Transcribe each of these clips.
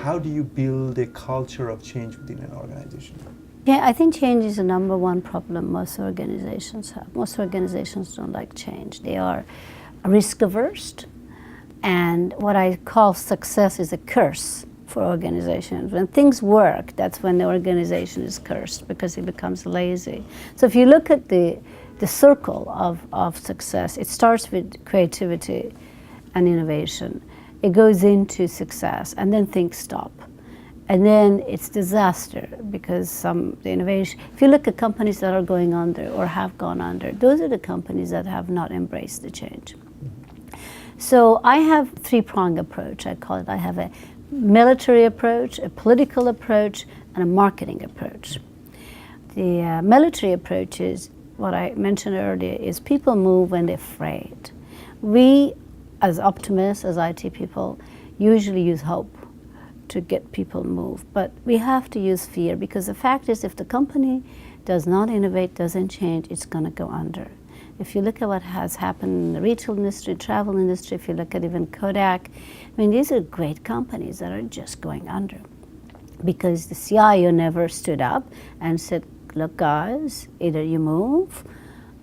how do you build a culture of change within an organization? Yeah, I think change is the number one problem most organizations have. Most organizations don't like change. They are risk averse, and what I call success is a curse for organizations. When things work, that's when the organization is cursed because it becomes lazy. So if you look at the circle of success, it starts with creativity and innovation. It goes into success, and then things stop. And then it's disaster because the innovation, if you look at companies that are going under or have gone under, those are the companies that have not embraced the change. So I have a three-pronged approach, I call it. I have a military approach, a political approach, and a marketing approach. The military approach is what I mentioned earlier, is people move when they're afraid. We, as optimists, as IT people, usually use hope to get people moved, but we have to use fear, because the fact is, if the company does not innovate, doesn't change, it's going to go under. If you look at what has happened in the retail industry, travel industry, if you look at even Kodak, I mean, these are great companies that are just going under because the CIO never stood up and said, look guys, either you move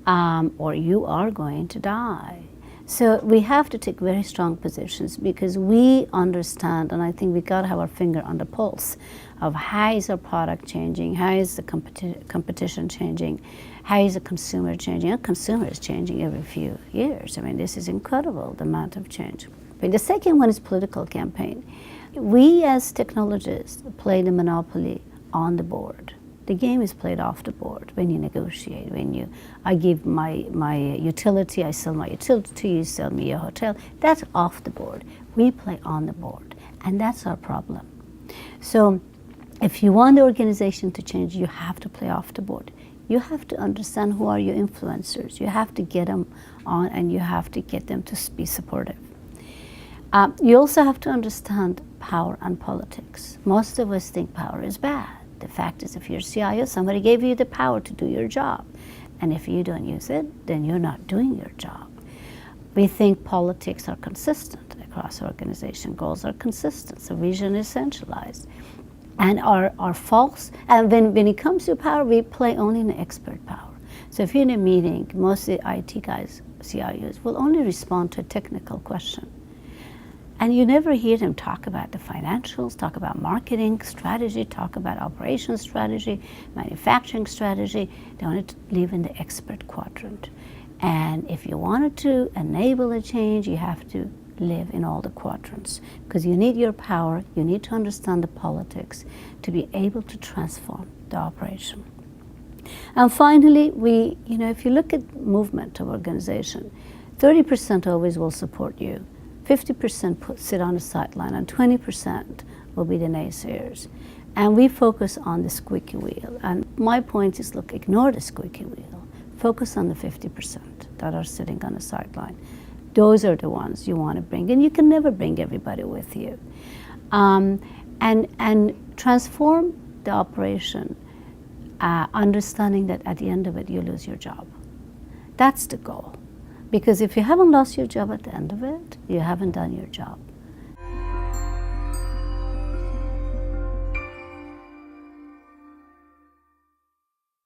or you are going to die. So we have to take very strong positions because we understand, and I think we got to have our finger on the pulse of how is our product changing, how is the competition changing, how is the consumer changing. The consumer is changing every few years. I mean, this is incredible, the amount of change. But the second one is political campaign. We as technologists play the monopoly on the board. The game is played off the board when you negotiate, I give my utility, I sell my utility to you, you sell me your hotel. That's off the board. We play on the board, and that's our problem. So if you want the organization to change, you have to play off the board. You have to understand who are your influencers. You have to get them on, and you have to get them to be supportive. You also have to understand power and politics. Most of us think power is bad. The fact is, if you're CIO, somebody gave you the power to do your job. And if you don't use it, then you're not doing your job. We think politics are consistent across organization. Goals are consistent, so vision is centralized. And are false. And when it comes to power, we play only in expert power. So if you're in a meeting, most of the IT guys, CIOs, will only respond to a technical question. And you never hear them talk about the financials, talk about marketing strategy, talk about operations strategy, manufacturing strategy. They want to live in the expert quadrant. And if you wanted to enable a change, you have to live in all the quadrants, because you need your power, you need to understand the politics to be able to transform the operation. And finally, if you look at movement of organization, 30% always will support you. 50% sit on the sideline, and 20% will be the naysayers. And we focus on the squeaky wheel. And my point is, look, ignore the squeaky wheel. Focus on the 50% that are sitting on the sideline. Those are the ones you want to bring. And you can never bring everybody with you. And transform the operation, understanding that at the end of it, you lose your job. That's the goal. Because if you haven't lost your job at the end of it, you haven't done your job.